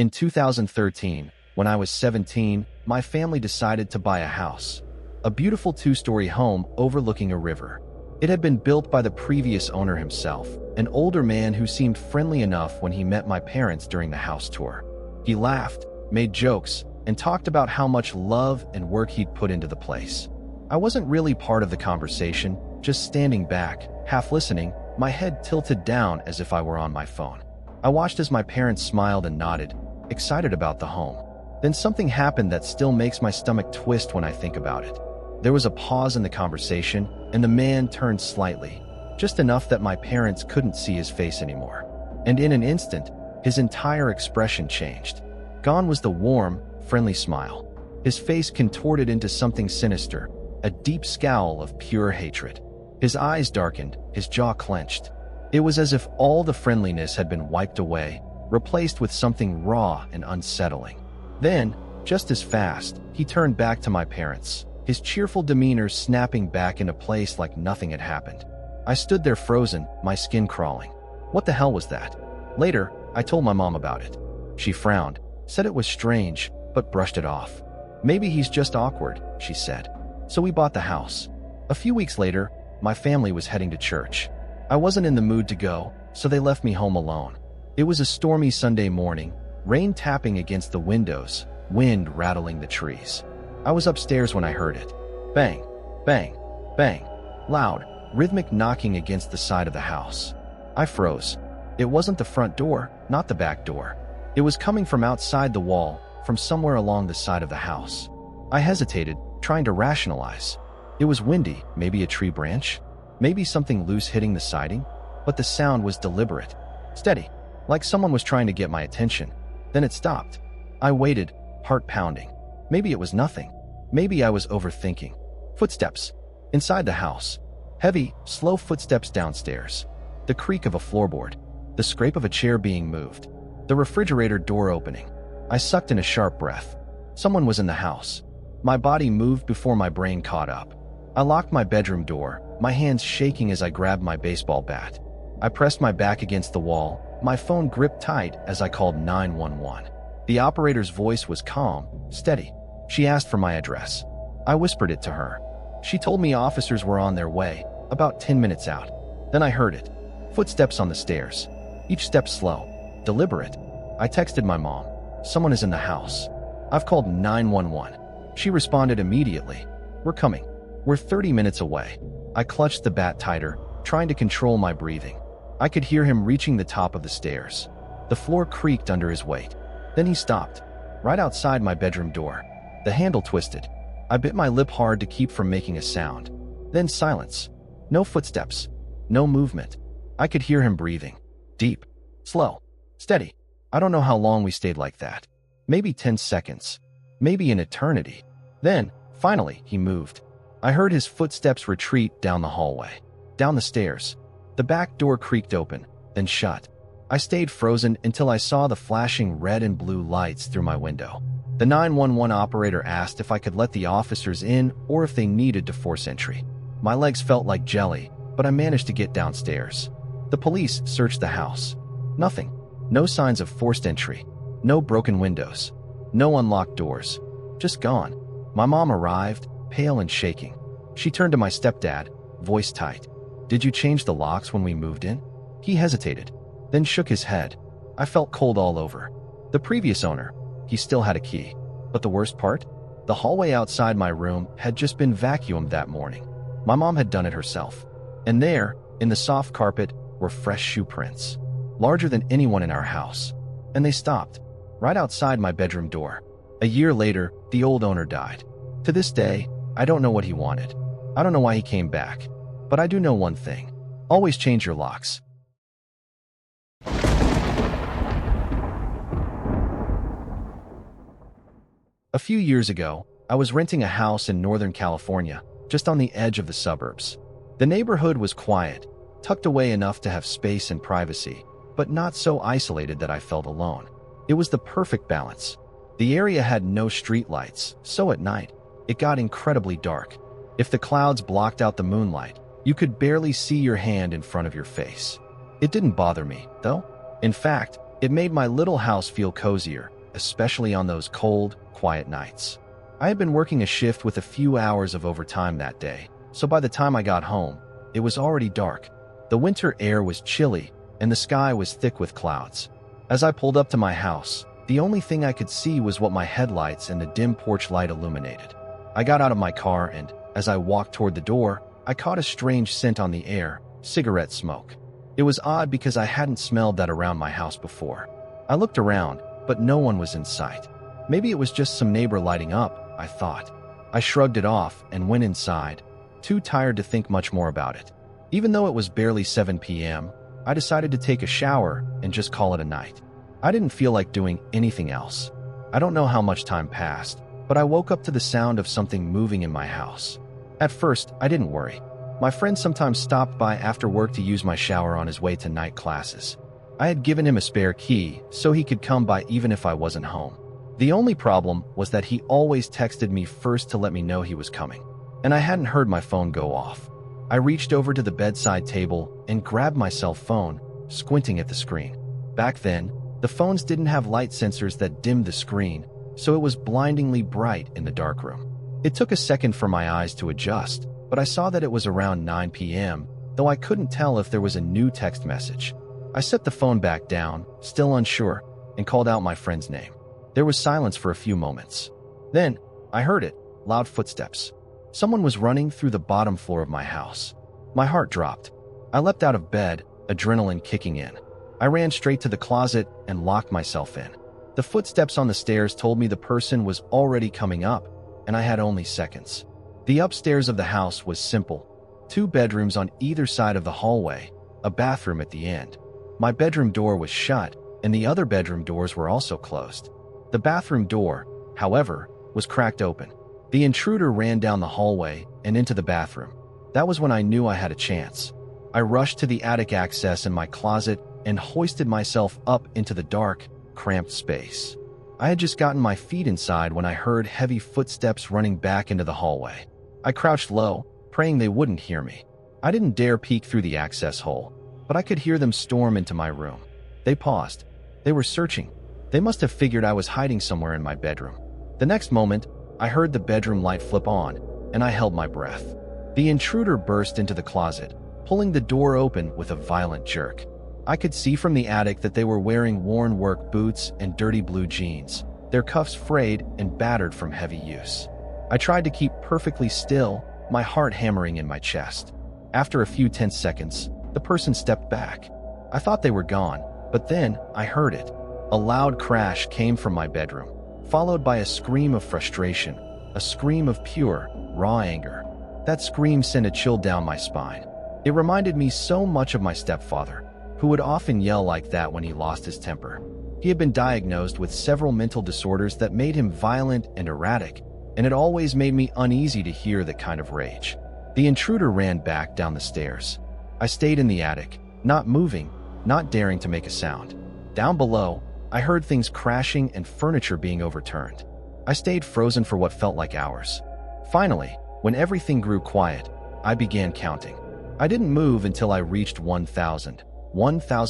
In 2013, when I was 17, my family decided to buy a house. A beautiful two-story home overlooking a river. It had been built by the previous owner himself, an older man who seemed friendly enough when he met my parents during the house tour. He laughed, made jokes, and talked about how much love and work he'd put into the place. I wasn't really part of the conversation, just standing back, half listening, my head tilted down as if I were on my phone. I watched as my parents smiled and nodded, excited about the home. Then something happened that still makes my stomach twist when I think about it. There was a pause in the conversation, and the man turned slightly, just enough that my parents couldn't see his face anymore. And in an instant, his entire expression changed. Gone was the warm, friendly smile. His face contorted into something sinister, a deep scowl of pure hatred. His eyes darkened, his jaw clenched. It was as if all the friendliness had been wiped away, replaced with something raw and unsettling. Then, just as fast, he turned back to my parents, his cheerful demeanor snapping back into place like nothing had happened. I stood there frozen, my skin crawling. What the hell was that? Later, I told my mom about it. She frowned, said it was strange, but brushed it off. Maybe he's just awkward, she said. So we bought the house. A few weeks later, my family was heading to church. I wasn't in the mood to go, so they left me home alone. It was a stormy Sunday morning, rain tapping against the windows, wind rattling the trees. I was upstairs when I heard it. Bang, bang, bang. Loud, rhythmic knocking against the side of the house. I froze. It wasn't the front door, not the back door. It was coming from outside the wall, from somewhere along the side of the house. I hesitated, trying to rationalize. It was windy, maybe a tree branch, maybe something loose hitting the siding, but the sound was deliberate, steady, like someone was trying to get my attention. Then it stopped. I waited, heart pounding. Maybe it was nothing. Maybe I was overthinking. Footsteps. Inside the house. Heavy, slow footsteps downstairs. The creak of a floorboard. The scrape of a chair being moved. The refrigerator door opening. I sucked in a sharp breath. Someone was in the house. My body moved before my brain caught up. I locked my bedroom door, my hands shaking as I grabbed my baseball bat. I pressed my back against the wall, my phone gripped tight as I called 911. The operator's voice was calm, steady. She asked for my address. I whispered it to her. She told me officers were on their way, about 10 minutes out. Then I heard it. Footsteps on the stairs. Each step slow, deliberate. I texted my mom. Someone is in the house. I've called 911. She responded immediately. We're coming. We're 30 minutes away. I clutched the bat tighter, trying to control my breathing. I could hear him reaching the top of the stairs. The floor creaked under his weight. Then he stopped, right outside my bedroom door. The handle twisted. I bit my lip hard to keep from making a sound. Then silence. No footsteps. No movement. I could hear him breathing. Deep. Slow. Steady. I don't know how long we stayed like that. Maybe 10 seconds. Maybe an eternity. Then, finally, he moved. I heard his footsteps retreat down the hallway. Down the stairs. The back door creaked open, then shut. I stayed frozen until I saw the flashing red and blue lights through my window. The 911 operator asked if I could let the officers in or if they needed to force entry. My legs felt like jelly, but I managed to get downstairs. The police searched the house. Nothing. No signs of forced entry. No broken windows. No unlocked doors. Just gone. My mom arrived, pale and shaking. She turned to my stepdad, voice tight. Did you change the locks when we moved in? He hesitated, then shook his head. I felt cold all over. The previous owner, he still had a key. But the worst part? The hallway outside my room had just been vacuumed that morning. My mom had done it herself. And there, in the soft carpet, were fresh shoe prints. Larger than anyone in our house. And they stopped, right outside my bedroom door. A year later, the old owner died. To this day, I don't know what he wanted. I don't know why he came back. But I do know one thing. Always change your locks. A few years ago, I was renting a house in Northern California, just on the edge of the suburbs. The neighborhood was quiet, tucked away enough to have space and privacy, but not so isolated that I felt alone. It was the perfect balance. The area had no streetlights, so at night, it got incredibly dark. If the clouds blocked out the moonlight, you could barely see your hand in front of your face. It didn't bother me, though. In fact, It made my little house feel cozier, especially on those cold, quiet nights. I had been working a shift with a few hours of overtime that day, so by the time I got home, it was already dark. The winter air was chilly, and the sky was thick with clouds. As I pulled up to my house, the only thing I could see was what my headlights and the dim porch light illuminated. I got out of my car and, as I walked toward the door, I caught a strange scent on the air, cigarette smoke. It was odd because I hadn't smelled that around my house before. I looked around, but no one was in sight. Maybe it was just some neighbor lighting up, I thought. I shrugged it off and went inside, too tired to think much more about it. Even though it was barely 7 p.m., I decided to take a shower and just call it a night. I didn't feel like doing anything else. I don't know how much time passed, but I woke up to the sound of something moving in my house. At first, I didn't worry. My friend sometimes stopped by after work to use my shower on his way to night classes. I had given him a spare key so he could come by even if I wasn't home. The only problem was that he always texted me first to let me know he was coming, and I hadn't heard my phone go off. I reached over to the bedside table and grabbed my cell phone, squinting at the screen. Back then, the phones didn't have light sensors that dimmed the screen, so it was blindingly bright in the dark room. It took a second for my eyes to adjust, but I saw that it was around 9 p.m., though I couldn't tell if there was a new text message. I set the phone back down, still unsure, and called out my friend's name. There was silence for a few moments. Then, I heard it, loud footsteps. Someone was running through the bottom floor of my house. My heart dropped. I leapt out of bed, adrenaline kicking in. I ran straight to the closet and locked myself in. The footsteps on the stairs told me the person was already coming up, and I had only seconds. The upstairs of the house was simple. 2 bedrooms on either side of the hallway, a bathroom at the end. My bedroom door was shut, and the other bedroom doors were also closed. The bathroom door, however, was cracked open. The intruder ran down the hallway and into the bathroom. That was when I knew I had a chance. I rushed to the attic access in my closet and hoisted myself up into the dark, cramped space. I had just gotten my feet inside when I heard heavy footsteps running back into the hallway. I crouched low, praying they wouldn't hear me. I didn't dare peek through the access hole, but I could hear them storm into my room. They paused. They were searching. They must have figured I was hiding somewhere in my bedroom. The next moment, I heard the bedroom light flip on, and I held my breath. The intruder burst into the closet, pulling the door open with a violent jerk. I could see from the attic that they were wearing worn work boots and dirty blue jeans, their cuffs frayed and battered from heavy use. I tried to keep perfectly still, my heart hammering in my chest. After a few tense seconds, the person stepped back. I thought they were gone, but then I heard it. A loud crash came from my bedroom, followed by a scream of frustration, a scream of pure, raw anger. That scream sent a chill down my spine. It reminded me so much of my stepfather, who would often yell like that when he lost his temper. He had been diagnosed with several mental disorders that made him violent and erratic, and it always made me uneasy to hear that kind of rage. The intruder ran back down the stairs. I stayed in the attic, not moving, not daring to make a sound. Down below, I heard things crashing and furniture being overturned. I stayed frozen for what felt like hours. Finally, when everything grew quiet, I began counting. I didn't move until I reached 1,000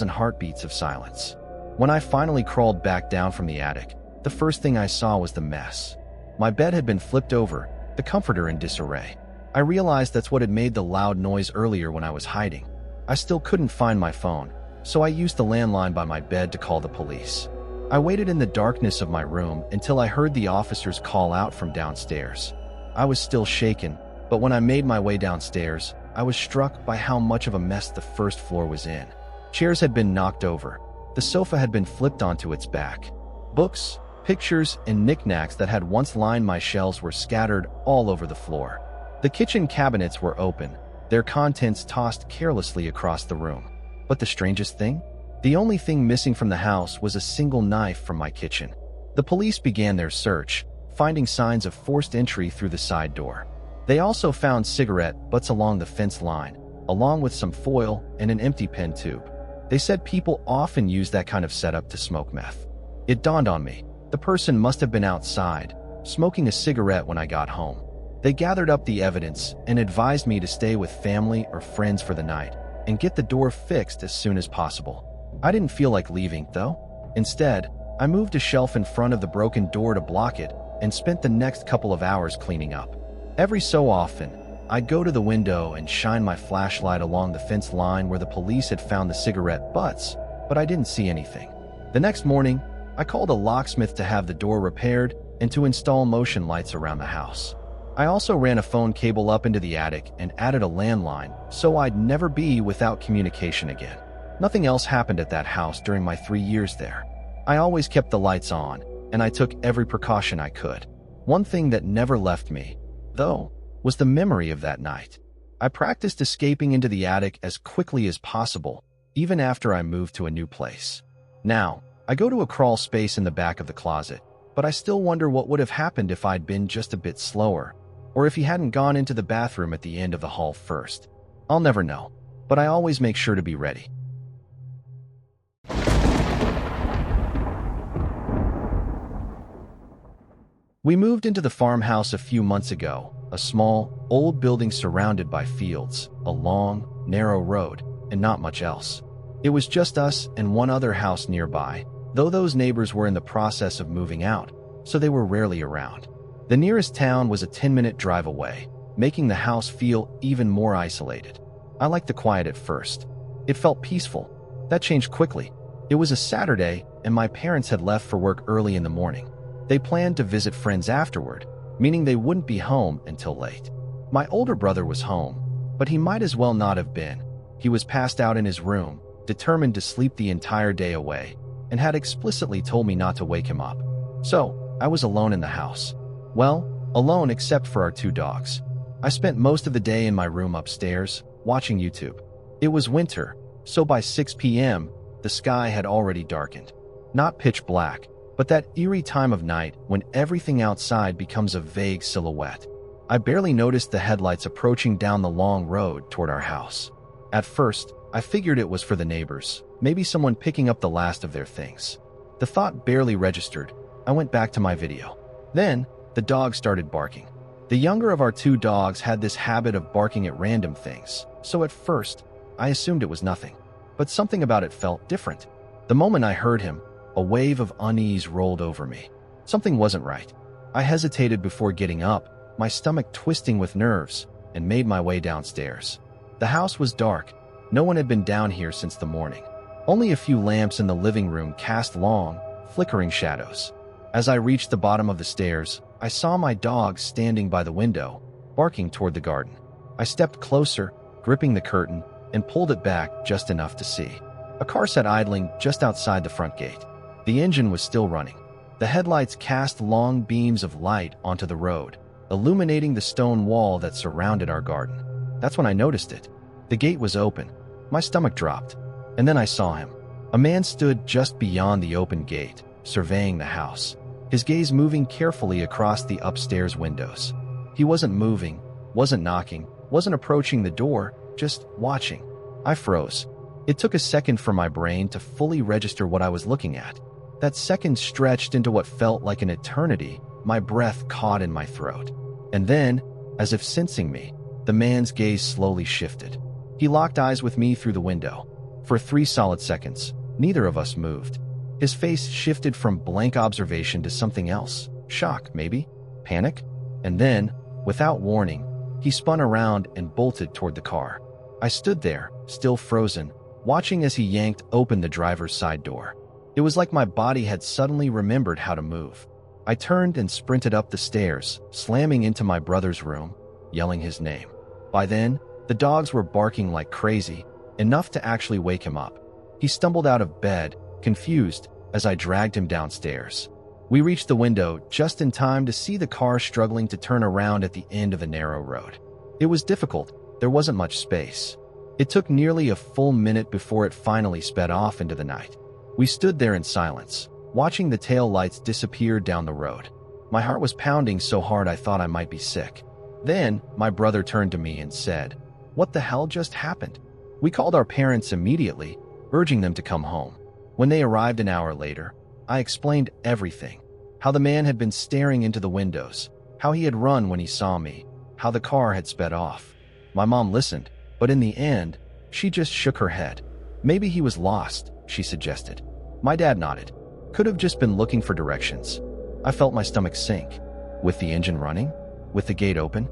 heartbeats of silence. When I finally crawled back down from the attic, the first thing I saw was the mess. My bed had been flipped over, the comforter in disarray. I realized that's what had made the loud noise earlier when I was hiding. I still couldn't find my phone, so I used the landline by my bed to call the police. I waited in the darkness of my room until I heard the officers call out from downstairs. I was still shaken, but when I made my way downstairs, I was struck by how much of a mess the first floor was in. Chairs had been knocked over. The sofa had been flipped onto its back. Books, pictures, and knickknacks that had once lined my shelves were scattered all over the floor. The kitchen cabinets were open, their contents tossed carelessly across the room. But the strangest thing? The only thing missing from the house was a single knife from my kitchen. The police began their search, finding signs of forced entry through the side door. They also found cigarette butts along the fence line, along with some foil and an empty pen tube. They said people often use that kind of setup to smoke meth. It dawned on me, the person must have been outside, smoking a cigarette when I got home. They gathered up the evidence and advised me to stay with family or friends for the night and get the door fixed as soon as possible. I didn't feel like leaving, though. Instead, I moved a shelf in front of the broken door to block it and spent the next couple of hours cleaning up. Every so often, I'd go to the window and shine my flashlight along the fence line where the police had found the cigarette butts, but I didn't see anything. The next morning, I called a locksmith to have the door repaired and to install motion lights around the house. I also ran a phone cable up into the attic and added a landline so I'd never be without communication again. Nothing else happened at that house during my 3 years there. I always kept the lights on, and I took every precaution I could. One thing that never left me, though, was the memory of that night. I practiced escaping into the attic as quickly as possible, even after I moved to a new place. Now, I go to a crawl space in the back of the closet, but I still wonder what would have happened if I'd been just a bit slower, or if he hadn't gone into the bathroom at the end of the hall first. I'll never know, but I always make sure to be ready. We moved into the farmhouse a few months ago, a small, old building surrounded by fields, a long, narrow road, and not much else. It was just us and one other house nearby, though those neighbors were in the process of moving out, so they were rarely around. The nearest town was a 10-minute drive away, making the house feel even more isolated. I liked the quiet at first. It felt peaceful. That changed quickly. It was a Saturday, and my parents had left for work early in the morning. They planned to visit friends afterward, meaning they wouldn't be home until late. My older brother was home, but he might as well not have been. He was passed out in his room, determined to sleep the entire day away, and had explicitly told me not to wake him up. So, I was alone in the house. Well, alone except for our 2 dogs. I spent most of the day in my room upstairs, watching YouTube. It was winter, so by 6 p.m., the sky had already darkened. Not pitch black, but that eerie time of night when everything outside becomes a vague silhouette. I barely noticed the headlights approaching down the long road toward our house. At first, I figured it was for the neighbors, maybe someone picking up the last of their things. The thought barely registered. I went back to my video. Then, the dog started barking. The younger of our 2 dogs had this habit of barking at random things, so at first, I assumed it was nothing. But something about it felt different. The moment I heard him, a wave of unease rolled over me. Something wasn't right. I hesitated before getting up, my stomach twisting with nerves, and made my way downstairs. The house was dark. No one had been down here since the morning. Only a few lamps in the living room cast long, flickering shadows. As I reached the bottom of the stairs, I saw my dog standing by the window, barking toward the garden. I stepped closer, gripping the curtain, and pulled it back just enough to see. A car sat idling just outside the front gate. The engine was still running. The headlights cast long beams of light onto the road, illuminating the stone wall that surrounded our garden. That's when I noticed it. The gate was open. My stomach dropped. And then I saw him. A man stood just beyond the open gate, surveying the house, his gaze moving carefully across the upstairs windows. He wasn't moving, wasn't knocking, wasn't approaching the door, just watching. I froze. It took a second for my brain to fully register what I was looking at. That second stretched into what felt like an eternity, my breath caught in my throat. And then, as if sensing me, the man's gaze slowly shifted. He locked eyes with me through the window. For 3 solid seconds, neither of us moved. His face shifted from blank observation to something else. Shock, maybe? Panic? And then, without warning, he spun around and bolted toward the car. I stood there, still frozen, watching as he yanked open the driver's side door. It was like my body had suddenly remembered how to move. I turned and sprinted up the stairs, slamming into my brother's room, yelling his name. By then, the dogs were barking like crazy, enough to actually wake him up. He stumbled out of bed, confused, as I dragged him downstairs. We reached the window just in time to see the car struggling to turn around at the end of the narrow road. It was difficult. There wasn't much space. It took nearly a full minute before it finally sped off into the night. We stood there in silence, watching the tail lights disappear down the road. My heart was pounding so hard I thought I might be sick. Then, my brother turned to me and said, "What the hell just happened?" We called our parents immediately, urging them to come home. When they arrived an hour later, I explained everything. How the man had been staring into the windows, how he had run when he saw me, how the car had sped off. My mom listened, but in the end, she just shook her head. Maybe he was lost, she suggested. My dad nodded. Could have just been looking for directions. I felt my stomach sink. With the engine running? With the gate open?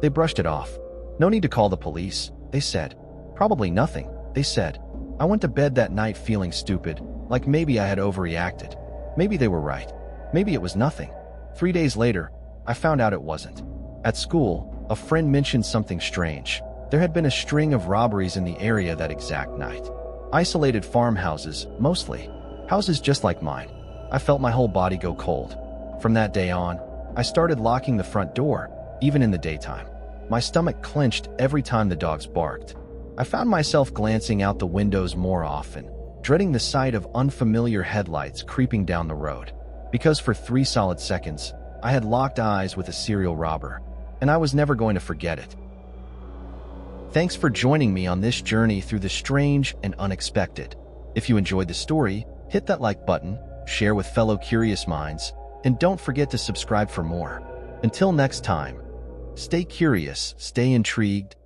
They brushed it off. No need to call the police, they said. Probably nothing, they said. I went to bed that night feeling stupid, like maybe I had overreacted. Maybe they were right. Maybe it was nothing. 3 days later, I found out it wasn't. At school, a friend mentioned something strange. There had been a string of robberies in the area that exact night. Isolated farmhouses, mostly. Houses just like mine. I felt my whole body go cold. From that day on, I started locking the front door, even in the daytime. My stomach clenched every time the dogs barked. I found myself glancing out the windows more often, dreading the sight of unfamiliar headlights creeping down the road. Because for 3 solid seconds, I had locked eyes with a serial robber, and I was never going to forget it. Thanks for joining me on this journey through the strange and unexpected. If you enjoyed the story, hit that like button, share with fellow curious minds, and don't forget to subscribe for more. Until next time, stay curious, stay intrigued,